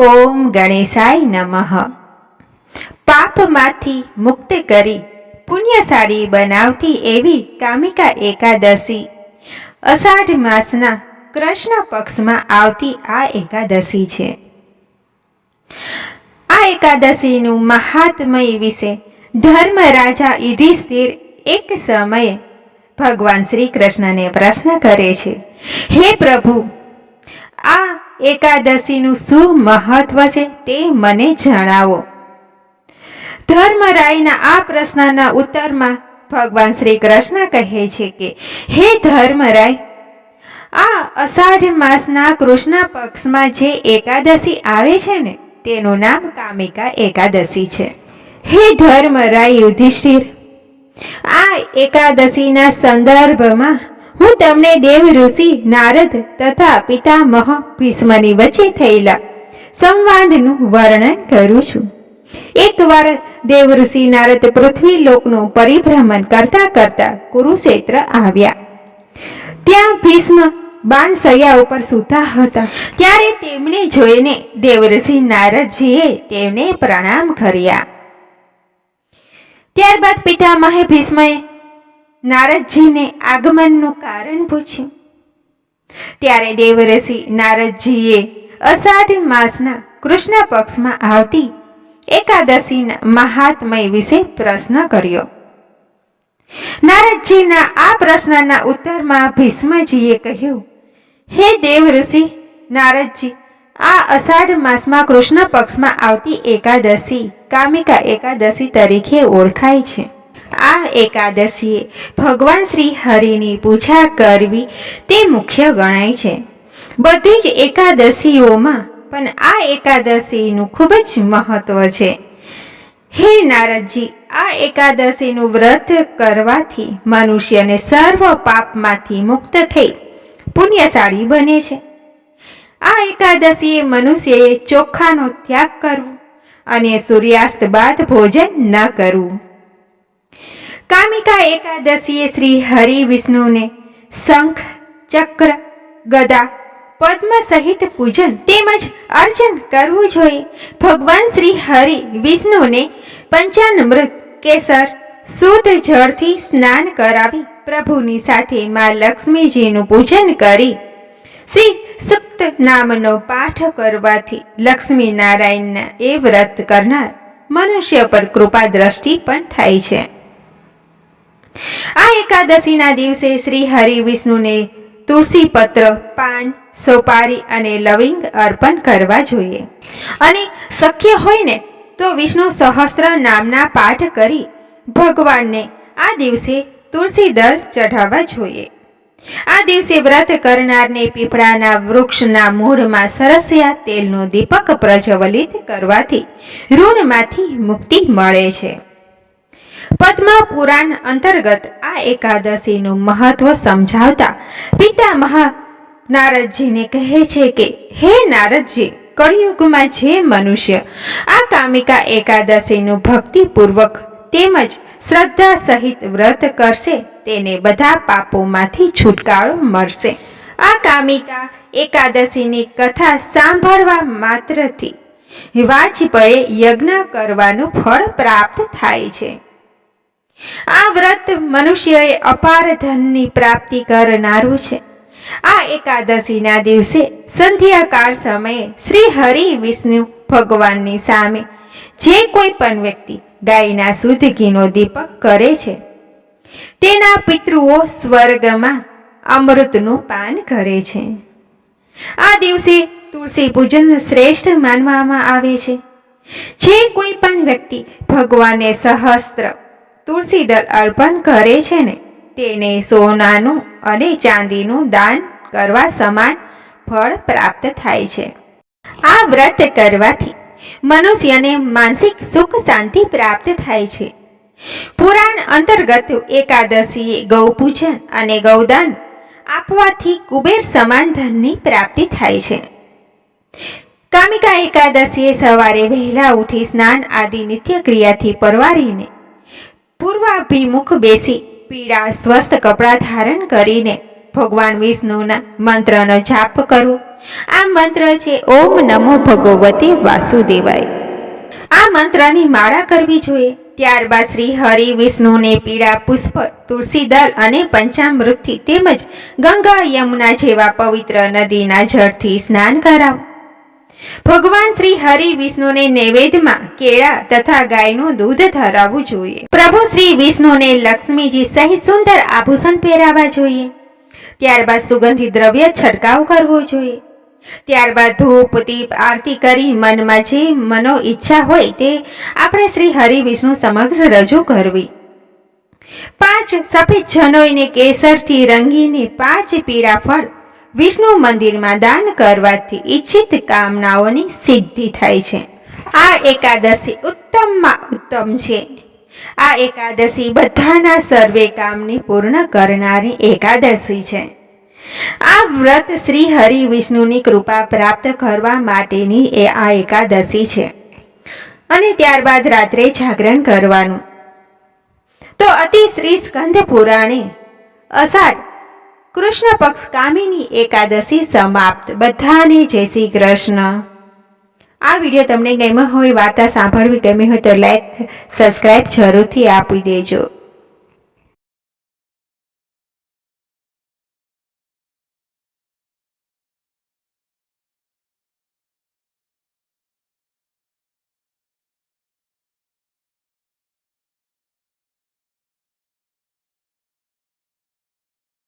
ઓમ ગણેશાય નમઃ। પાપમાંથી મુક્ત કરી પુણ્યશાળી બનાવતી એવી કામિકા એકાદશી અષાઢ માસના કૃષ્ણ પક્ષમાં આવતી આ એકાદશી છે। આ એકાદશીનું મહાત્મય વિશે ધર્મરાજા યુધિષ્ઠિર એક સમયે ભગવાન શ્રી કૃષ્ણને પ્રશ્ન કરે છે, હે પ્રભુ, આ એકાદશીનું શું મહત્વ છે તે મને જણાવો। ધર્મરાયના આ પ્રશ્નના ઉત્તરમાં ભગવાન શ્રી કૃષ્ણ કહે છે કે, હે ધર્મરાય, આ અષાઢ માસના કૃષ્ણ પક્ષમાં જે એકાદશી આવે છે ને તેનું નામ કામિકા એકાદશી છે। હે ધર્મરાય યુધિષ્ઠિર, આ એકાદશીના સંદર્ભમાં હું તમને દેવ ઋષિ નારદ તથા પિતામહ ભીષ્મની વચ્ચે થયેલા સંવાદનું વર્ણન કરું છું। એકવાર દેવ ઋષિ નારદ પૃથ્વી લોકનું પરિભ્રમણ કરતા કરતા કુરુક્ષેત્ર આવ્યા। ત્યાં ભીષ્મ બાણશૈયા ઉપર સૂતા હતા। ત્યારે તેમને જોઈને દેવ ઋષિ નારદજીએ તેમને પ્રણામ કર્યા। ત્યારબાદ પિતામહે ભીષ્મએ નારદજીને આગમનનું કારણ પૂછ્યું। ત્યારે દેવઋષિ નારદજીએ અષાઢ માસના કૃષ્ણ પક્ષમાં આવતી એકાદશીના મહાત્મય વિશે પ્રશ્ન કર્યો। નારદજીના આ પ્રશ્નના ઉત્તરમાં ભીષ્મજીએ કહ્યું, હે દેવઋષિ નારદજી, આ અષાઢ માસમાં કૃષ્ણ પક્ષમાં આવતી એકાદશી કામિકા એકાદશી તરીકે ઓળખાય છે। આ એકાદશીએ ભગવાન શ્રી હરિની પૂજા કરવી તે મુખ્ય ગણાય છે। બધી જ એકાદશીઓમાં પણ આ એકાદશીનું ખૂબ જ મહત્વ છે। હે નારદજી, આ એકાદશીનું વ્રત કરવાથી મનુષ્યને સર્વ પાપમાંથી મુક્ત થઈ પુણ્યશાળી બને છે। આ એકાદશીએ મનુષ્યએ ચોખાનો ત્યાગ કરવો અને સૂર્યાસ્ત બાદ ભોજન ન કરવું। કામિકા એકાદશીએ શ્રી હરિ વિષ્ણુને શંખ, ચક્ર, ગદા, પદ્મ સહિત પૂજન તેમજ અર્ચન કરવું જોઈએ। ભગવાન શ્રી હરિ વિષ્ણુને પંચામૃત, કેસર, શુદ્ધ જળથી સ્નાન કરાવી પ્રભુની સાથે માં લક્ષ્મીજીનું પૂજન કરી શ્રી સૂક્ત નામનો પાઠ કરવાથી લક્ષ્મી નારાયણના એ વ્રત કરનાર મનુષ્ય પર કૃપા દ્રષ્ટિ પણ થાય છે। આ એકાદશીના દિવસે શ્રી હરિ વિષ્ણુને તુલસી પત્ર, પાન, સોપારી અને લવિંગ અર્પણ કરવા જોઈએ અને શક્ય હોય ને તો વિષ્ણુ સહસ્ત્ર નામના પાઠ કરી ભગવાનને આ દિવસે તુલસી દળ ચઢાવવા જોઈએ। આ દિવસે વ્રત કરનારને પીપળાના વૃક્ષના મૂળમાં સરસિયા તેલનો દીપક પ્રજ્વલિત કરવાથી ઋણમાંથી મુક્તિ મળે છે। પદ્મ પુરાણ અંતર્ગત આ એકાદશીનું મહત્વ સમજાવતા પિતામહ નારદજીને કહે છે કે, હે નારદજી, કળિયુગમાં જે મનુષ્ય આ કામિકા એકાદશીનું ભક્તિપૂર્વક તેમજ શ્રદ્ધા સહિત વ્રત કરશે તેને બધા પાપોમાંથી છુટકારો મળશે। આ કામિકા એકાદશીની કથા સાંભળવા માત્રથી વાજપેયે યજ્ઞ કરવાનું ફળ પ્રાપ્ત થાય છે। આ વ્રત મનુષ્યએ અપાર ધનની પ્રાપ્તિ કરનારું છે। આ એકાદશીના દિવસે સંધ્યાકાળ સમયે શ્રી હરિ વિષ્ણુ ભગવાનની સામે જે કોઈ પણ વ્યક્તિ ગાયના શુદ્ધ ઘીનો દીપક કરે છે તેના પિતૃઓ સ્વર્ગમાં અમૃતનું પાન કરે છે। આ દિવસે તુલસી પૂજન શ્રેષ્ઠ માનવામાં આવે છે। જે કોઈ પણ વ્યક્તિ ભગવાનને સહસ્ત્ર તુલસી દળ અર્પણ કરે છે ને તેને સોનાનું અને ચાંદીનું દાન કરવા સમાન ફળ પ્રાપ્ત થાય છે। આ વ્રત કરવાથી મનુષ્યને માનસિક સુખ શાંતિ પ્રાપ્ત થાય છે। પુરાણ અંતર્ગત એકાદશીએ ગૌપૂજન અને ગૌદાન આપવાથી કુબેર સમાન ધનની પ્રાપ્તિ થાય છે। કામિકા એકાદશીએ સવારે વહેલા ઉઠી સ્નાન આદિ નિત્ય ક્રિયાથી પરવારીને પૂર્વાભિમુખ બેસી પીળા સ્વસ્થ કપડાં ધારણ કરીને ભગવાન વિષ્ણુના મંત્રનો જાપ કરવો આ મંત્ર છે ઓમ નમો ભગવતે વાસુદેવાય. આ મંત્રની માળા કરવી જોઈએ. ત્યારબાદ શ્રી હરિ વિષ્ણુને પીળા પુષ્પ, તુલસી દળ અને પંચામૃતથી તેમજ ગંગા યમુના જેવા પવિત્ર નદીના જળથી સ્નાન કરાવો. ભગવાન શ્રી હરિ વિષ્ણુને નૈવેદ્યમાં કેળા તથા ગાયનું દૂધ ધરાવવું જોઈએ. પ્રભુ શ્રી વિષ્ણુને લક્ષ્મીજી સહિત સુંદર આભૂષણ પહેરાવવા જોઈએ. ત્યારબાદ સુગંધિત દ્રવ્ય છંટકાવ કરવો જોઈએ. ત્યારબાદ ધૂપ દીપ આરતી કરી મનમાં જે મનો ઈચ્છા હોય તે આપણે શ્રી હરિ વિષ્ણુ સમક્ષ રજૂ કરવી. 5 સફેદ જનોઈને કેસરથી રંગીને 5 પીળા ફળ વિષ્ણુ મંદિરમાં દાન કરવાથી ઈચ્છિત કામનાઓની સિદ્ધિ થાય છે. આ એકાદશી ઉત્તમમાં ઉત્તમ છે. આ એકાદશી બધાના સર્વે કામને પૂર્ણ કરનારી એકાદશી છે. આ વ્રત શ્રી હરિ વિષ્ણુની કૃપા પ્રાપ્ત કરવા માટેની આ એકાદશી છે. અને ત્યારબાદ રાત્રે જાગરણ કરવાનું. તો અતિ શ્રી સ્કંદ પુરાણે અષાઢ કૃષ્ણ પક્ષ કામિની એકાદશી સમાપ્ત. બધાને જય શ્રી કૃષ્ણ. આ વિડીયો તમને ગમ્યો હોય, વાર્તા સાંભળવી ગમી હોય તો લાઈક સબસ્ક્રાઈબ જરૂરથી આપી દેજો.